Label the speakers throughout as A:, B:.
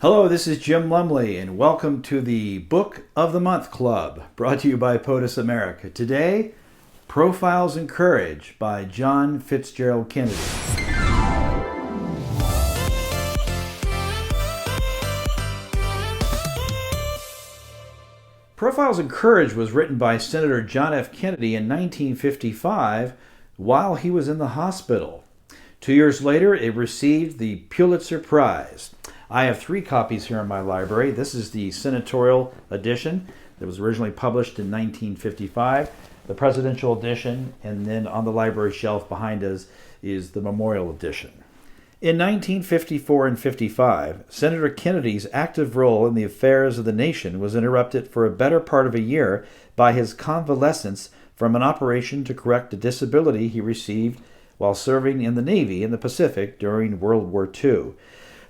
A: Hello, this is Jim Lumley, and welcome to the Book of the Month Club, brought to you by POTUS America. Today, Profiles in Courage by John Fitzgerald Kennedy. Profiles in Courage was written by Senator John F. Kennedy in 1955 while he was in the hospital. 2 years later, it received the Pulitzer Prize. I have 3 copies here in my library. This is the senatorial edition that was originally published in 1955, the presidential edition, and then on the library shelf behind us is the memorial edition. In 1954 and 55, Senator Kennedy's active role in the affairs of the nation was interrupted for a better part of a year by his convalescence from an operation to correct a disability he received while serving in the Navy in the Pacific during World War II.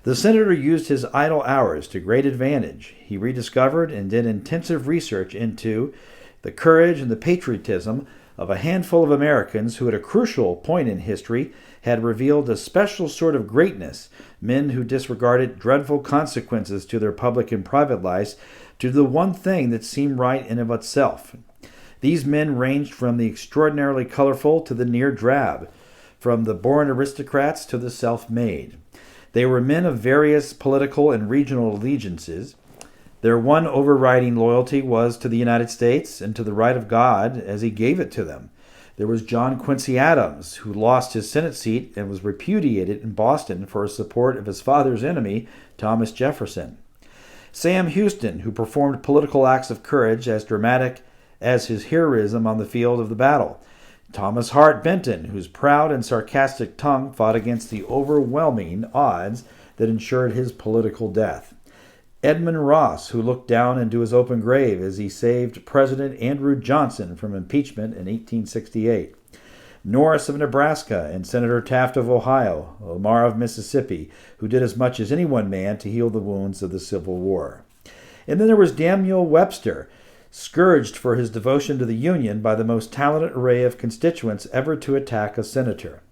A: The senator used his idle hours to great advantage. He rediscovered and did intensive research into the courage and the patriotism of a handful of Americans who at a crucial point in history had revealed a special sort of greatness, men who disregarded dreadful consequences to their public and private lives to do the one thing that seemed right in of itself. These men ranged from the extraordinarily colorful to the near drab, from the born aristocrats to the self-made. They were men of various political and regional allegiances. Their one overriding loyalty was to the United States and to the right of God as he gave it to them. There was John Quincy Adams, who lost his Senate seat and was repudiated in Boston for his support of his father's enemy, Thomas Jefferson. Sam Houston, who performed political acts of courage as dramatic as his heroism on the field of the battle. Thomas Hart Benton, whose proud and sarcastic tongue fought against the overwhelming odds that ensured his political death. Edmund Ross, who looked down into his open grave as he saved President Andrew Johnson from impeachment in 1868. Norris of Nebraska and Senator Taft of Ohio, Lamar of Mississippi, who did as much as any one man to heal the wounds of the Civil War. And then there was Daniel Webster, scourged for his devotion to the Union by the most talented array of constituents ever to attack a senator.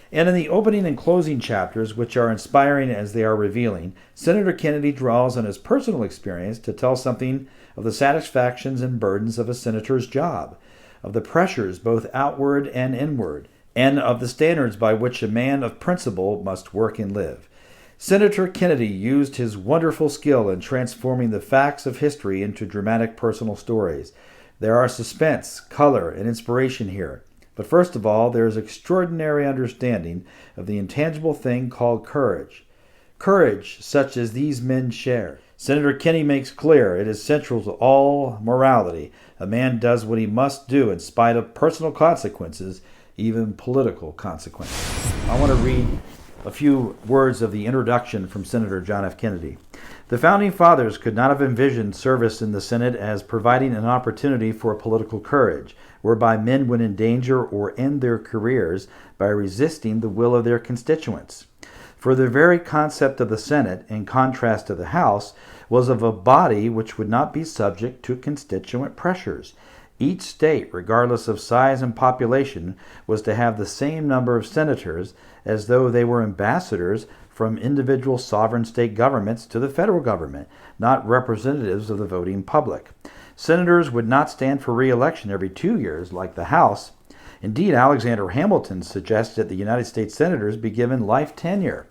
A: And in the opening and closing chapters, which are inspiring as they are revealing, Senator Kennedy draws on his personal experience to tell something of the satisfactions and burdens of a senator's job, of the pressures both outward and inward, and of the standards by which a man of principle must work and live. Senator Kennedy used his wonderful skill in transforming the facts of history into dramatic personal stories. There are suspense, color, and inspiration here. But first of all, there is extraordinary understanding of the intangible thing called courage. Courage such as these men share. Senator Kennedy makes clear it is central to all morality. A man does what he must do in spite of personal consequences, even political consequences. I want to read a few words of the introduction from Senator John F. Kennedy. The Founding Fathers could not have envisioned service in the Senate as providing an opportunity for political courage, whereby men would endanger or end their careers by resisting the will of their constituents. For the very concept of the Senate, in contrast to the House, was of a body which would not be subject to constituent pressures. Each state, regardless of size and population, was to have the same number of senators as though they were ambassadors from individual sovereign state governments to the federal government, not representatives of the voting public. Senators would not stand for re-election every 2 years like the House. Indeed, Alexander Hamilton suggested the United States senators be given life tenure,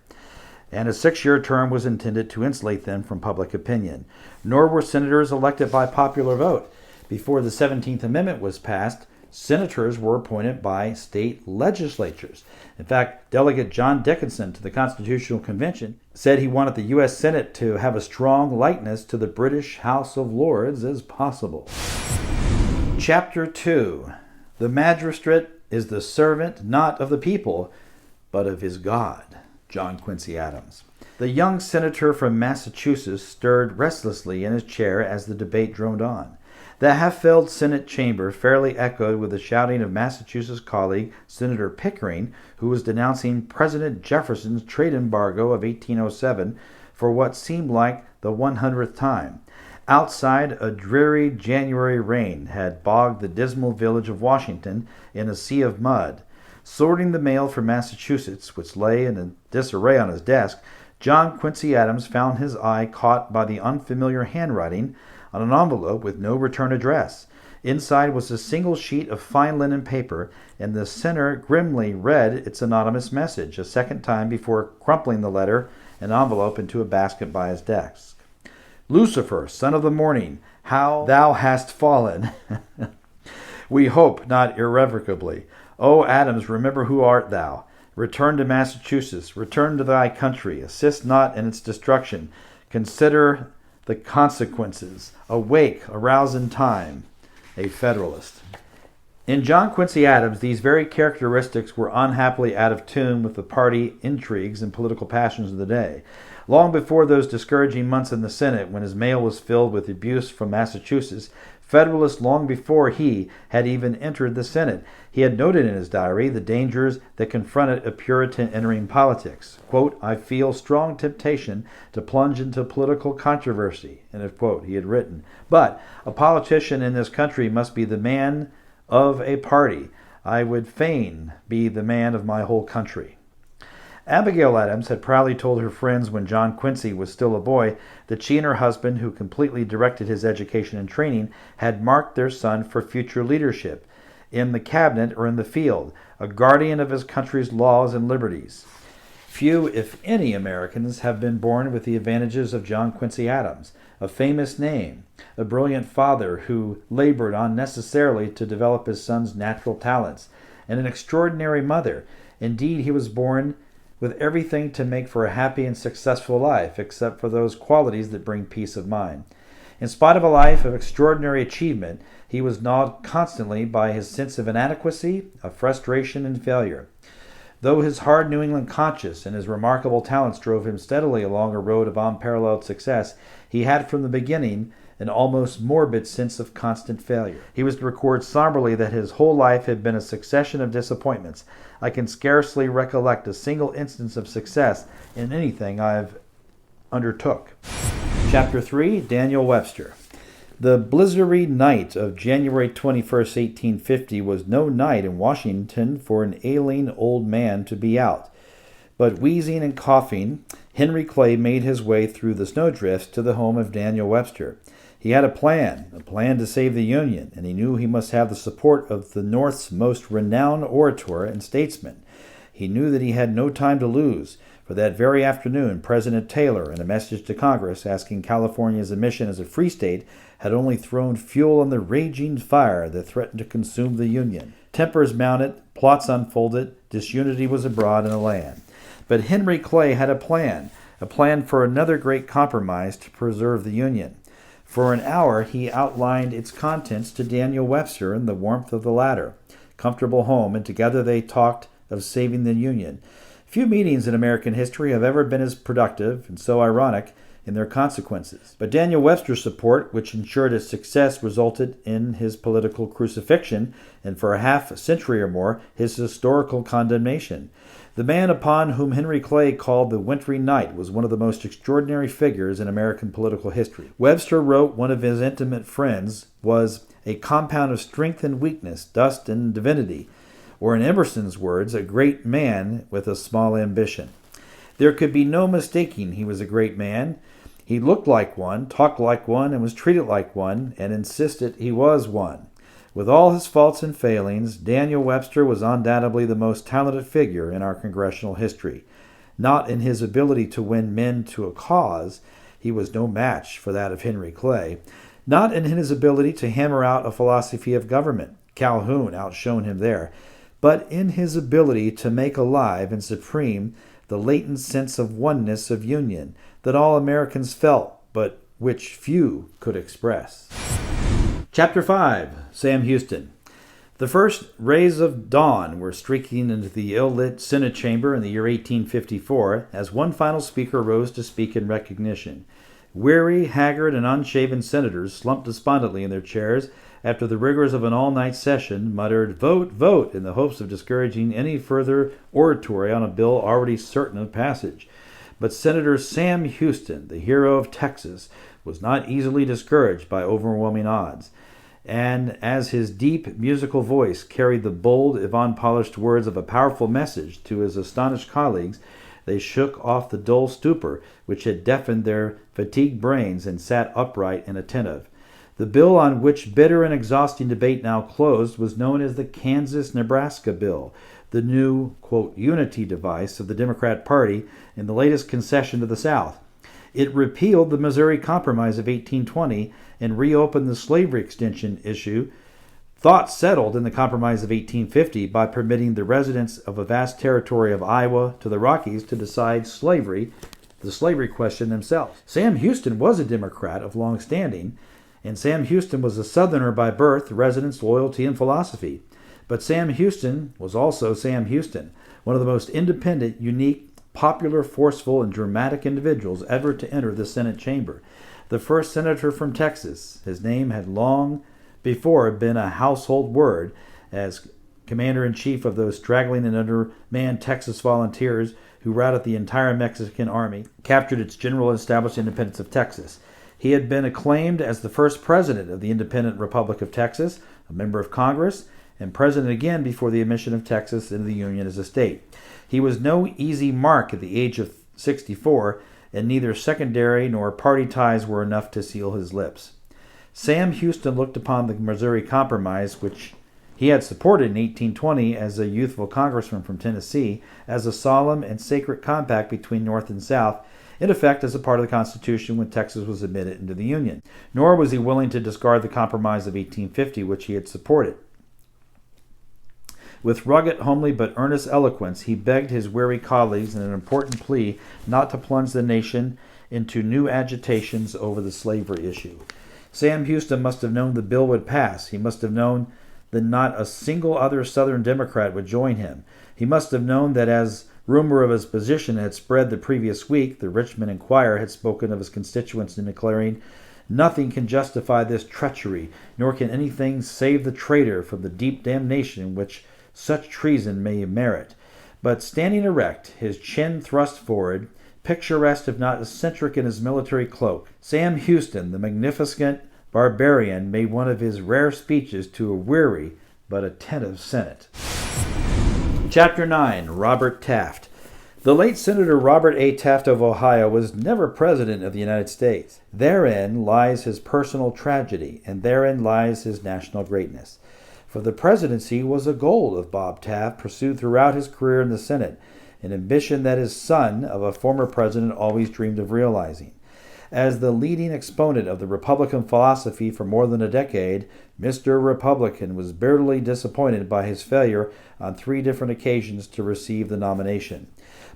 A: and a 6-year term was intended to insulate them from public opinion. Nor were senators elected by popular vote. Before the 17th Amendment was passed, senators were appointed by state legislatures. In fact, Delegate John Dickinson to the Constitutional Convention said he wanted the U.S. Senate to have a strong likeness to the British House of Lords as possible. Chapter 2. The magistrate is the servant not of the people, but of his God. John Quincy Adams. The young senator from Massachusetts stirred restlessly in his chair as the debate droned on. The half-filled Senate chamber fairly echoed with the shouting of Massachusetts colleague Senator Pickering, who was denouncing President Jefferson's trade embargo of 1807 for what seemed like the 100th time. Outside, a dreary January rain had bogged the dismal village of Washington in a sea of mud. Sorting the mail from Massachusetts, which lay in a disarray on his desk, John Quincy Adams found his eye caught by the unfamiliar handwriting on an envelope with no return address. Inside was a single sheet of fine linen paper, and the sender grimly read its anonymous message a second time before crumpling the letter and envelope into a basket by his desk. Lucifer, son of the morning, how thou hast fallen. We hope not irrevocably. O Adams, remember who art thou. Return to Massachusetts. Return to thy country. Assist not in its destruction. Consider the consequences. Awake, arouse in time. A Federalist. In John Quincy Adams, these very characteristics were unhappily out of tune with the party intrigues and political passions of the day. Long before those discouraging months in the Senate, when his mail was filled with abuse from Massachusetts, Federalist, long before he had even entered the Senate, he had noted in his diary the dangers that confronted a Puritan entering politics. Quote, I feel strong temptation to plunge into political controversy, end of quote, he had written. But a politician in this country must be the man of a party. I would fain be the man of my whole country. Abigail Adams had proudly told her friends when John Quincy was still a boy that she and her husband, who completely directed his education and training, had marked their son for future leadership in the cabinet or in the field, a guardian of his country's laws and liberties. Few, if any, Americans have been born with the advantages of John Quincy Adams, a famous name, a brilliant father who labored unnecessarily to develop his son's natural talents, and an extraordinary mother. Indeed, he was born with everything to make for a happy and successful life, except for those qualities that bring peace of mind. In spite of a life of extraordinary achievement, he was gnawed constantly by his sense of inadequacy, of frustration, and failure. Though his hard New England conscience and his remarkable talents drove him steadily along a road of unparalleled success, he had from the beginning an almost morbid sense of constant failure. He was to record somberly that his whole life had been a succession of disappointments. I can scarcely recollect a single instance of success in anything I've undertook. Chapter 3, Daniel Webster. The blizzardy night of January 21st, 1850 was no night in Washington for an ailing old man to be out. But wheezing and coughing, Henry Clay made his way through the snowdrifts to the home of Daniel Webster. He had a plan to save the Union, and he knew he must have the support of the North's most renowned orator and statesman. He knew that he had no time to lose, for that very afternoon President Taylor, in a message to Congress asking California's admission as a free state, had only thrown fuel on the raging fire that threatened to consume the Union. Tempers mounted, plots unfolded, disunity was abroad in the land. But Henry Clay had a plan for another great compromise to preserve the Union. For an hour he outlined its contents to Daniel Webster in the warmth of the latter comfortable home, and together they talked of saving the Union. Few meetings in American history have ever been as productive and so ironic in their consequences. But Daniel Webster's support, which ensured his success, resulted in his political crucifixion, and for a half century or more, his historical condemnation. The man upon whom Henry Clay called the Wintry Knight was one of the most extraordinary figures in American political history. Webster wrote one of his intimate friends was a compound of strength and weakness, dust and divinity, or in Emerson's words, a great man with a small ambition. There could be no mistaking he was a great man. He looked like one, talked like one, and was treated like one, and insisted he was one. With all his faults and failings, Daniel Webster was undoubtedly the most talented figure in our congressional history. Not in his ability to win men to a cause, he was no match for that of Henry Clay. Not in his ability to hammer out a philosophy of government, Calhoun outshone him there, but in his ability to make alive and supreme the latent sense of oneness of union that all Americans felt, but which few could express. Chapter 5, Sam Houston. The first rays of dawn were streaking into the ill-lit Senate chamber in the year 1854 as one final speaker rose to speak in recognition. Weary, haggard, and unshaven senators slumped despondently in their chairs after the rigors of an all-night session, muttered, "Vote, vote," in the hopes of discouraging any further oratory on a bill already certain of passage. But Senator Sam Houston, the hero of Texas, was not easily discouraged by overwhelming odds. And as his deep musical voice carried the bold, if unpolished words of a powerful message to his astonished colleagues, They shook off the dull stupor which had deafened their fatigued brains and sat upright and attentive. The bill on which bitter and exhausting debate now closed was known as the Kansas-Nebraska Bill, the new, quote, unity device of the Democrat Party in the latest concession to the South. It repealed the Missouri Compromise of 1820 and reopened the slavery extension issue, thought settled in the Compromise of 1850, by permitting the residents of a vast territory of Iowa to the Rockies to decide the slavery question themselves. Sam Houston was a Democrat of long standing, and Sam Houston was a Southerner by birth, residence, loyalty, and philosophy. But Sam Houston was also Sam Houston, one of the most independent, unique, popular, forceful, and dramatic individuals ever to enter the Senate chamber. The first senator from Texas. His name had long before been a household word as commander-in-chief of those straggling and undermanned Texas volunteers who routed the entire Mexican army, captured its general, and established the independence of Texas. He had been acclaimed as the first president of the independent Republic of Texas, a member of Congress, and president again before the admission of Texas into the Union as a state. He was no easy mark at the age of 64, and neither secondary nor party ties were enough to seal his lips. Sam Houston looked upon the Missouri Compromise, which he had supported in 1820 as a youthful congressman from Tennessee, as a solemn and sacred compact between North and South, in effect as a part of the Constitution when Texas was admitted into the Union. Nor was he willing to discard the Compromise of 1850, which he had supported. With rugged, homely, but earnest eloquence, he begged his weary colleagues in an important plea not to plunge the nation into new agitations over the slavery issue. Sam Houston must have known the bill would pass. He must have known that not a single other Southern Democrat would join him. He must have known that as rumor of his position had spread the previous week, the Richmond Enquirer had spoken of his constituents in declaring, "Nothing can justify this treachery, nor can anything save the traitor from the deep damnation which such treason may merit." But standing erect, his chin thrust forward, picturesque if not eccentric in his military cloak, Sam Houston, the magnificent barbarian, made one of his rare speeches to a weary but attentive Senate. Chapter 9. Robert Taft. The late Senator Robert A. Taft of Ohio was never President of the United States. Therein lies his personal tragedy, and therein lies his national greatness. For the presidency was a goal of Bob Taft, pursued throughout his career in the Senate, an ambition that his son of a former president always dreamed of realizing. As the leading exponent of the Republican philosophy for more than a decade, Mr. Republican was bitterly disappointed by his failure on 3 different occasions to receive the nomination.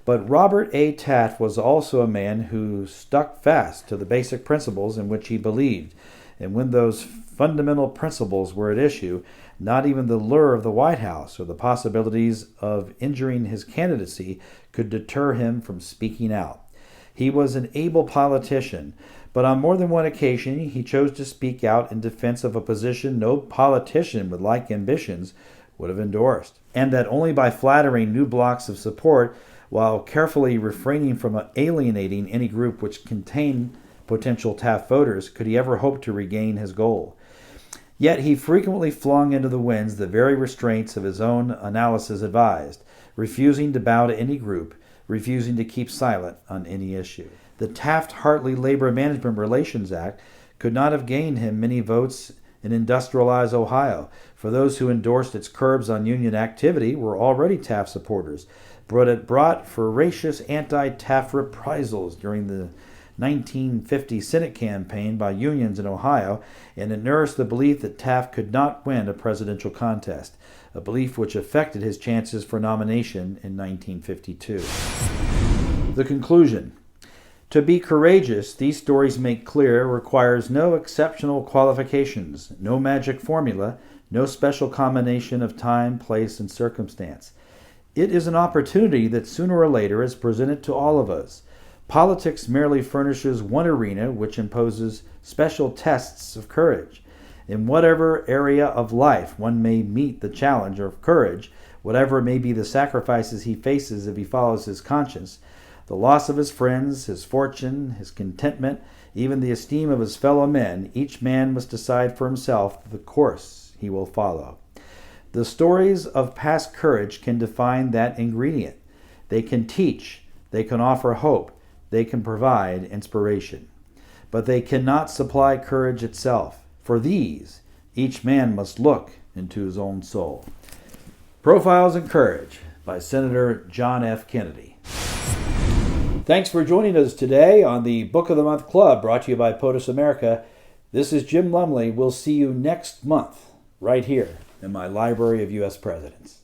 A: But Robert A. Taft was also a man who stuck fast to the basic principles in which he believed, and when those fundamental principles were at issue, not even the lure of the White House or the possibilities of injuring his candidacy could deter him from speaking out. He was an able politician, but on more than one occasion he chose to speak out in defense of a position no politician with like ambitions would have endorsed, and that only by flattering new blocks of support while carefully refraining from alienating any group which contained potential Taft voters could he ever hope to regain his goal. Yet he frequently flung into the winds the very restraints of his own analysis advised, refusing to bow to any group, refusing to keep silent on any issue. The Taft-Hartley Labor Management Relations Act could not have gained him many votes in industrialized Ohio, for those who endorsed its curbs on union activity were already Taft supporters, but it brought ferocious anti-Taft reprisals during the 1950 Senate campaign by unions in Ohio, and it nourished the belief that Taft could not win a presidential contest, a belief which affected his chances for nomination in 1952. The conclusion. To be courageous, these stories make clear, requires no exceptional qualifications, no magic formula, no special combination of time, place, and circumstance. It is an opportunity that sooner or later is presented to all of us. Politics merely furnishes one arena which imposes special tests of courage. In whatever area of life one may meet the challenge of courage, whatever may be the sacrifices he faces if he follows his conscience, the loss of his friends, his fortune, his contentment, even the esteem of his fellow men, each man must decide for himself the course he will follow. The stories of past courage can define that ingredient. They can teach, They can offer hope. They can provide inspiration. But they cannot supply courage itself. For these, each man must look into his own soul. Profiles in Courage by Senator John F. Kennedy. Thanks for joining us today on the Book of the Month Club, brought to you by POTUS America. This is Jim Lumley. We'll see you next month, right here in my Library of U.S. Presidents.